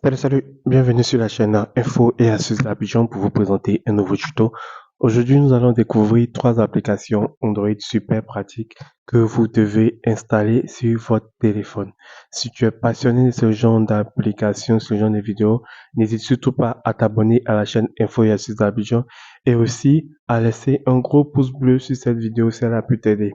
Salut, bienvenue sur la chaîne Info et Astuces d'Abidjan pour vous présenter un nouveau tuto. Aujourd'hui, nous allons découvrir trois applications Android super pratiques que vous devez installer sur votre téléphone. Si tu es passionné de ce genre d'applications, ce genre de vidéos, n'hésite surtout pas à t'abonner à la chaîne Info et Astuces d'Abidjan et aussi à laisser un gros pouce bleu sur cette vidéo si elle a pu t'aider.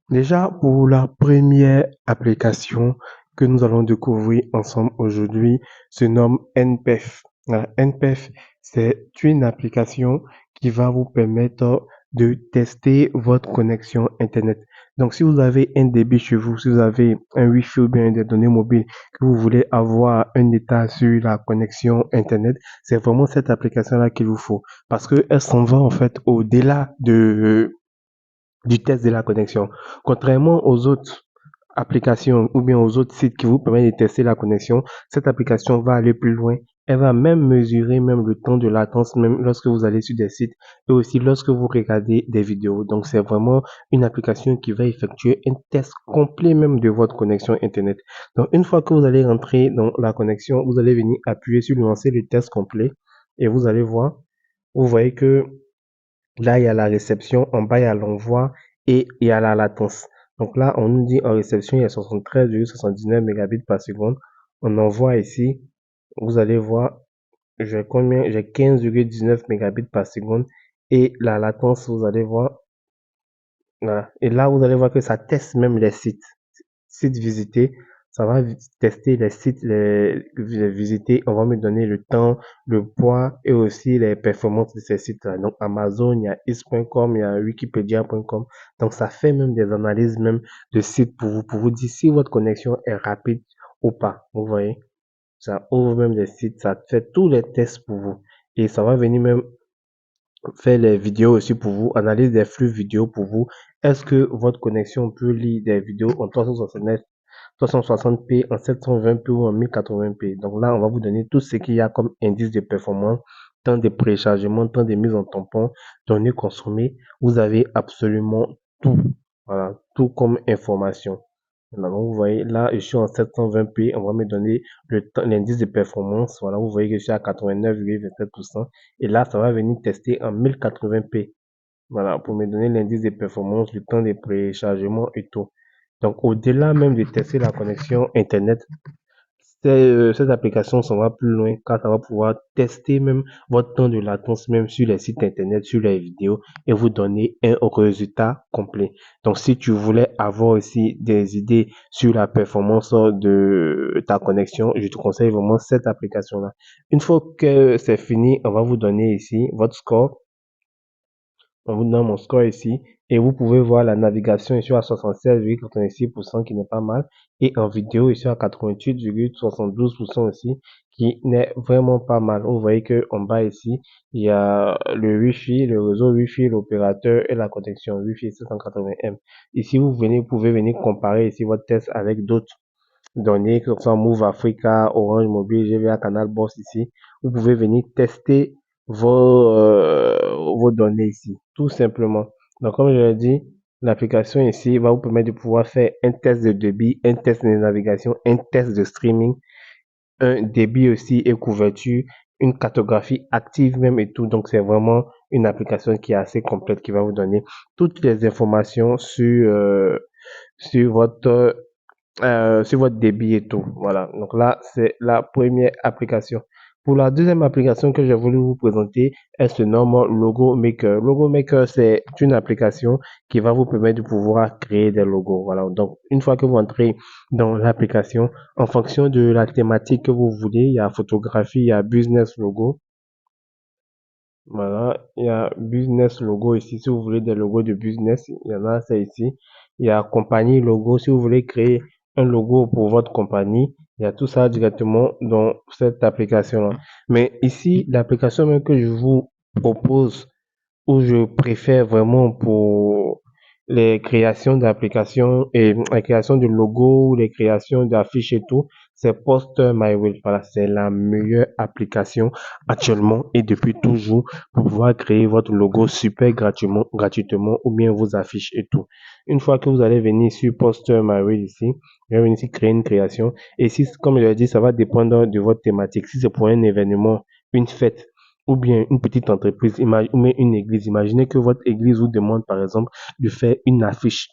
Déjà, pour la première application que nous allons découvrir ensemble aujourd'hui, se nomme NPEF. Voilà, NPEF, c'est une application qui va vous permettre de tester votre connexion Internet. Donc, si vous avez un débit chez vous, si vous avez un Wi-Fi ou bien des données mobiles, que vous voulez avoir un état sur la connexion Internet, c'est vraiment cette application-là qu'il vous faut. Parce qu'elle s'en va en fait au-delà du test de la connexion. Contrairement aux autres applications ou bien aux autres sites qui vous permettent de tester la connexion, cette application va aller plus loin. Elle va même mesurer même le temps de latence même lorsque vous allez sur des sites et aussi lorsque vous regardez des vidéos. Donc c'est vraiment une application qui va effectuer un test complet même de votre connexion Internet. Donc une fois que vous allez rentrer dans la connexion, vous allez venir appuyer sur lancer le test complet et vous allez voir, vous voyez que là, il y a la réception, en bas, il y a l'envoi et il y a la latence. Donc là, on nous dit en réception, il y a 73,79 mégabits par seconde. On envoie ici, vous allez voir, j'ai combien? J'ai 15,19 mégabits par seconde. Et la latence, vous allez voir, voilà. Et là, vous allez voir que ça teste même les sites visités. Ça va tester les sites les visités. On va me donner le temps, le poids et aussi les performances de ces sites-là. Donc Amazon, il y a is.com, il y a wikipedia.com. Donc ça fait même des analyses même de sites pour vous dire si votre connexion est rapide ou pas. Vous voyez, ça ouvre même des sites, ça fait tous les tests pour vous. Et ça va venir même faire les vidéos aussi pour vous, analyse des flux vidéo pour vous. Est-ce que votre connexion peut lire des vidéos en 369, 360p, en 720p ou en 1080p? Donc là, on va vous donner tout ce qu'il y a comme indice de performance, temps de préchargement, temps de mise en tampon, données consommées. Vous avez absolument tout. Voilà, tout comme information. Voilà, donc vous voyez, là, je suis en 720p, on va me donner l'indice de performance. Voilà, vous voyez que je suis à 89,27%. Et là, ça va venir tester en 1080p. Voilà, pour me donner l'indice de performance, le temps de préchargement et tout. Donc, au-delà même de tester la connexion Internet, cette application s'en va plus loin car ça va pouvoir tester même votre temps de latence même sur les sites internet, sur les vidéos et vous donner un résultat complet. Donc si tu voulais avoir aussi des idées sur la performance de ta connexion, je te conseille vraiment cette application-là. Une fois que c'est fini, on va vous donner ici votre score. On vous donne mon score ici et vous pouvez voir la navigation ici à 76,86% qui n'est pas mal et en vidéo ici à 88,72% aussi qui n'est vraiment pas mal. Vous voyez que en bas ici, il y a le Wi-Fi, le réseau Wi-Fi, l'opérateur et la connexion Wi-Fi 780M. Ici, vous pouvez venir comparer ici votre test avec d'autres données comme ça Move Africa, Orange Mobile, GVA, Canal Boss ici. Vous pouvez venir tester vos données ici, tout simplement. Donc, comme je l'ai dit, l'application ici va vous permettre de pouvoir faire un test de débit, un test de navigation, un test de streaming, un débit aussi et couverture, une cartographie active même et tout. Donc, c'est vraiment une application qui est assez complète qui va vous donner toutes les informations sur votre débit et tout. Voilà. Donc là, c'est la première application. Pour la deuxième application que j'ai voulu vous présenter, elle se nomme Logo Maker. Logo Maker, c'est une application qui va vous permettre de pouvoir créer des logos. Voilà. Donc, une fois que vous entrez dans l'application, en fonction de la thématique que vous voulez, il y a photographie, il y a business logo. Voilà, il y a business logo ici. Si vous voulez des logos de business, il y en a, c'est ici. Il y a compagnie logo. Si vous voulez créer un logo pour votre compagnie, il y a tout ça directement dans cette application-là. Mais ici, l'application même que je vous propose, où je préfère vraiment pour les créations d'applications et la création de logos, les créations d'affiches et tout, c'est Poster My Way. Voilà, c'est la meilleure application actuellement et depuis toujours pour pouvoir créer votre logo super gratuitement ou bien vos affiches et tout. Une fois que vous allez venir sur Poster My Way ici, vous allez venir ici créer une création. Et si, comme je l'ai dit, ça va dépendre de votre thématique. Si c'est pour un événement, une fête, ou bien une petite entreprise, ou bien une église. Imaginez que votre église vous demande, par exemple, de faire une affiche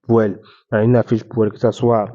pour elle. Une affiche pour elle, que ce soit,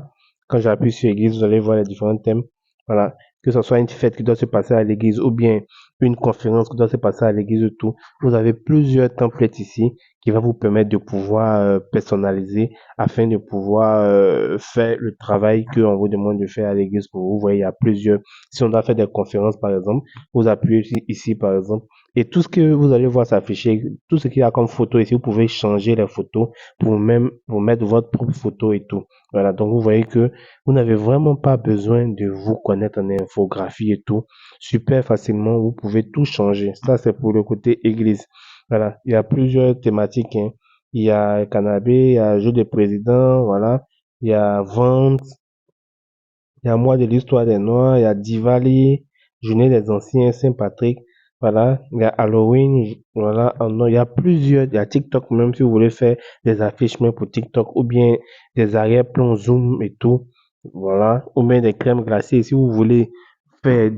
quand j'appuie sur l'église, vous allez voir les différents thèmes. Voilà. Que ce soit une fête qui doit se passer à l'église ou bien une conférence qui doit se passer à l'église ou tout. Vous avez plusieurs templates ici qui va vous permettre de pouvoir personnaliser afin de pouvoir faire le travail qu'on vous demande de faire à l'église pour vous. Vous voyez, il y a plusieurs. Si on doit faire des conférences, par exemple, vous appuyez ici, par exemple, et tout ce que vous allez voir s'afficher, tout ce qu'il y a comme photo ici, vous pouvez changer les photos pour même pour mettre votre propre photo et tout. Voilà, donc vous voyez que vous n'avez vraiment pas besoin de vous connaître en infographie et tout. Super facilement, vous pouvez tout changer. Ça, c'est pour le côté église. Voilà, il y a plusieurs thématiques, hein. Il y a canapé, il y a jeu de président, voilà. Il y a vente, il y a mois de l'histoire des Noirs, il y a Diwali, journée des anciens, Saint-Patrick, voilà, il y a Halloween, voilà, il y a plusieurs, il y a TikTok même si vous voulez faire des affiches même pour TikTok ou bien des arrière-plans Zoom et tout, voilà, ou bien des crèmes glacées si vous voulez faire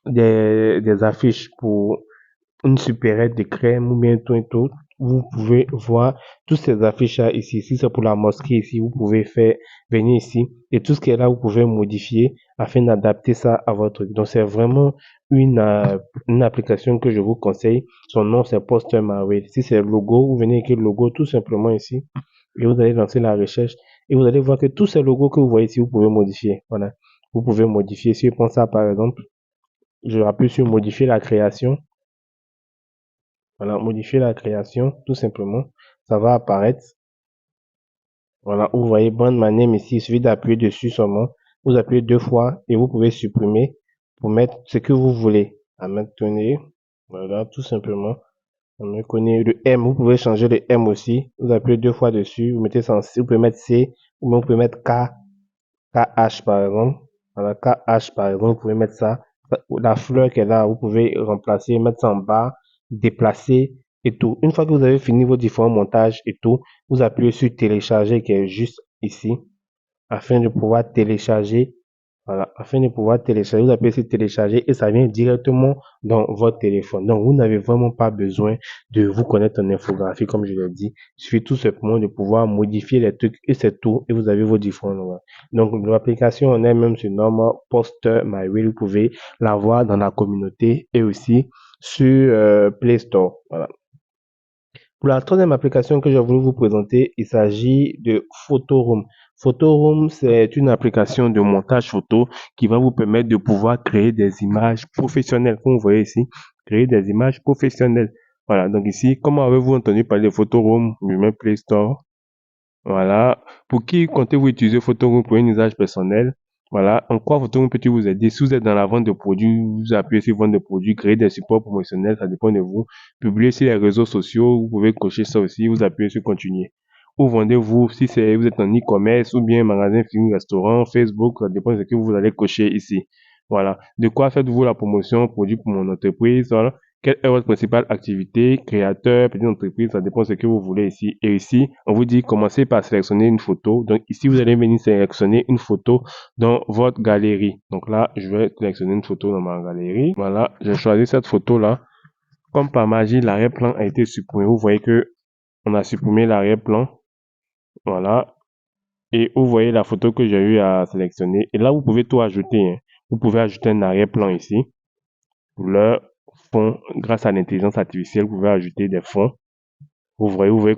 des affiches pour une supérette de crème ou bien tout et tout. Vous pouvez voir toutes ces affiches-là ici. Si c'est pour la mosquée ici, vous pouvez faire venir ici. Et tout ce qui est là, vous pouvez modifier afin d'adapter ça à votre truc. Donc, c'est vraiment une application que je vous conseille. Son nom, c'est Poster My Way. Si c'est le logo, vous venez écrire le logo tout simplement ici. Et vous allez lancer la recherche. Et vous allez voir que tous ces logos que vous voyez ici, vous pouvez modifier. Voilà. Vous pouvez modifier. Si je prends ça, par exemple, je appuie sur modifier la création. Voilà, modifier la création, tout simplement. Ça va apparaître. Voilà, vous voyez brand my name ici. Il suffit d'appuyer dessus seulement. Vous appuyez deux fois et vous pouvez supprimer pour mettre ce que vous voulez. À maintenir. Voilà, tout simplement. On me connaît le M. Vous pouvez changer le M aussi. Vous appuyez deux fois dessus. Vous mettez ça en C. Vous pouvez mettre C ou même vous pouvez mettre K. KH par exemple. Voilà, KH par exemple, vous pouvez mettre ça. La fleur qui est là, vous pouvez remplacer, mettre ça en bas, déplacer et tout. Une fois que vous avez fini vos différents montages et tout, vous appuyez sur télécharger qui est juste ici afin de pouvoir télécharger. Voilà, afin de pouvoir télécharger, vous appuyez sur télécharger et ça vient directement dans votre téléphone. Donc, vous n'avez vraiment pas besoin de vous connaître en infographie, comme je l'ai dit. Il suffit tout simplement de pouvoir modifier les trucs et c'est tout. Et vous avez vos différents noms. Donc, l'application en elle-même se nomme Poster My Way. Vous pouvez la voir dans la communauté et aussi sur Play Store. Voilà. Pour la troisième application que j'ai voulu vous présenter, il s'agit de Photoroom. Photoroom, c'est une application de montage photo qui va vous permettre de pouvoir créer des images professionnelles. Comme vous voyez ici, créer des images professionnelles. Voilà, donc ici, comment avez-vous entendu parler de Photoroom? Je mets Play Store. Voilà. Pour qui comptez-vous utiliser Photoroom pour un usage personnel? Voilà. En quoi Photoroom peut-il vous aider? Si vous êtes dans la vente de produits, vous appuyez sur vente de produits, créer des supports promotionnels, ça dépend de vous. Publier sur les réseaux sociaux, vous pouvez cocher ça aussi, vous appuyez sur continuer. Où vendez-vous? Si c'est, vous êtes en e-commerce ou bien magasin, film, restaurant, Facebook, ça dépend de ce que vous allez cocher ici. Voilà. De quoi faites-vous la promotion, produit pour mon entreprise? Voilà. Quelle est votre principale activité? Créateur, petite entreprise, ça dépend de ce que vous voulez ici. Et ici, on vous dit commencez par sélectionner une photo. Donc ici, vous allez venir sélectionner une photo dans votre galerie. Donc là, je vais sélectionner une photo dans ma galerie. Voilà, j'ai choisi cette photo-là. Comme par magie, l'arrière-plan a été supprimé. Vous voyez que on a supprimé l'arrière-plan. Voilà. Et vous voyez la photo que j'ai eu à sélectionner. Et là, vous pouvez tout ajouter, hein. Vous pouvez ajouter un arrière-plan ici. Couleur, fond, grâce à l'intelligence artificielle, vous pouvez ajouter des fonds. Vous voyez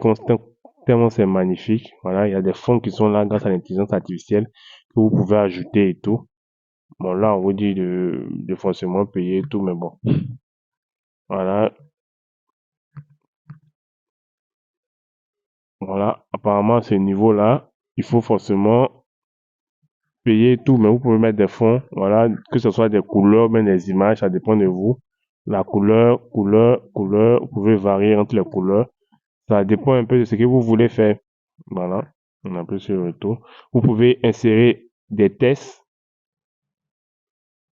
tellement c'est magnifique. Voilà, il y a des fonds qui sont là grâce à l'intelligence artificielle que vous pouvez ajouter et tout. Bon, là, on vous dit de forcément payer et tout, mais bon. Voilà, voilà. Apparemment, à ce niveau-là, il faut forcément payer et tout, mais vous pouvez mettre des fonds. Voilà, que ce soit des couleurs, même des images, ça dépend de vous. La couleur, vous pouvez varier entre les couleurs. Ça dépend un peu de ce que vous voulez faire. Voilà, on a plus sur le retour. Vous pouvez insérer des tests.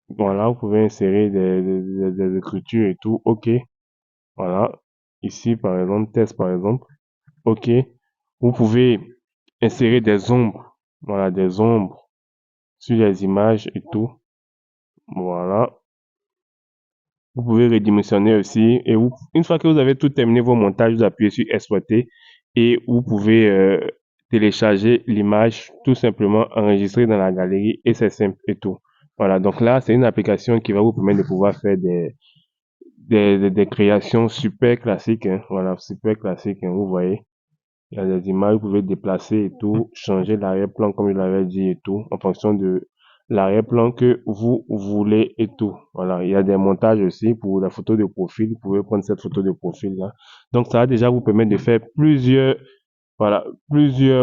Voilà, vous pouvez insérer des écritures et tout. OK. Voilà. Ici, par exemple, test, par exemple. OK. Vous pouvez insérer des ombres. Voilà, des ombres sur les images et tout. Voilà. Vous pouvez redimensionner aussi. Et une fois que vous avez tout terminé vos montages, vous appuyez sur exporter et vous pouvez télécharger l'image, tout simplement enregistrer dans la galerie et c'est simple et tout. Voilà, donc là, c'est une application qui va vous permettre de pouvoir faire des créations super classiques, hein. Voilà, super classiques, hein, vous voyez. Il y a des images, vous pouvez déplacer et tout, changer l'arrière-plan comme je l'avais dit et tout, en fonction de l'arrière-plan que vous voulez et tout. Voilà, il y a des montages aussi pour la photo de profil, vous pouvez prendre cette photo de profil là. Donc ça va déjà vous permettre de faire plusieurs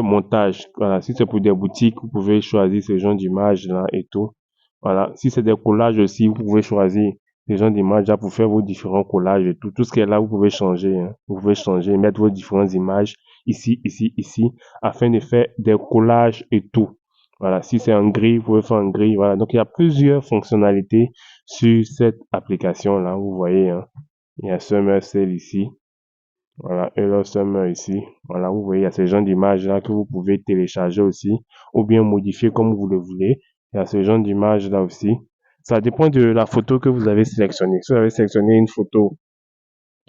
montages. Voilà, si c'est pour des boutiques, vous pouvez choisir ce genre d'image là et tout. Voilà, si c'est des collages aussi, vous pouvez choisir ce genre d'image là pour faire vos différents collages et tout. Tout ce qui est là, vous pouvez changer, hein. Vous pouvez changer, mettre vos différentes images ici, ici, ici, afin de faire des collages et tout. Voilà, si c'est en gris, vous pouvez faire en gris. Voilà, donc il y a plusieurs fonctionnalités sur cette application là. Vous voyez, hein. Il y a Summer Sale ici. Voilà, Hello Summer ici. Voilà, vous voyez, il y a ce genre d'images là que vous pouvez télécharger aussi ou bien modifier comme vous le voulez. Il y a ce genre d'image là aussi. Ça dépend de la photo que vous avez sélectionnée. Si vous avez sélectionné une photo,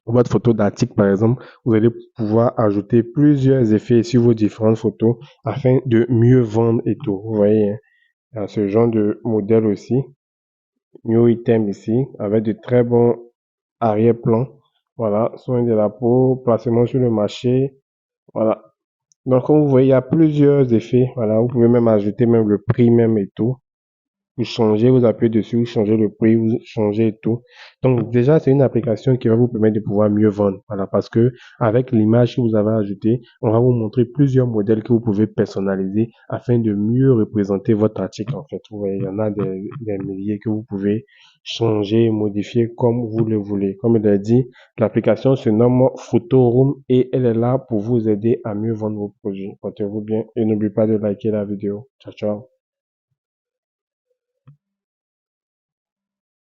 votre photo d'article par exemple, vous allez pouvoir ajouter plusieurs effets sur vos différentes photos afin de mieux vendre et tout. Vous voyez, hein. Il y a ce genre de modèle aussi. New item ici, avec de très bons arrière-plans. Voilà, soin de la peau, placement sur le marché. Voilà. Donc, comme vous voyez, il y a plusieurs effets. Voilà, vous pouvez même ajouter même le prix même et tout. Vous changez, vous appuyez dessus, vous changez le prix, vous changez et tout. Donc, déjà, c'est une application qui va vous permettre de pouvoir mieux vendre. Voilà, parce que avec l'image que vous avez ajoutée, on va vous montrer plusieurs modèles que vous pouvez personnaliser afin de mieux représenter votre article, en fait. Vous voyez, il y en a des milliers que vous pouvez changer, modifier comme vous le voulez. Comme je l'ai dit, l'application se nomme Photoroom et elle est là pour vous aider à mieux vendre vos produits. Portez-vous bien et n'oubliez pas de liker la vidéo. Ciao, ciao.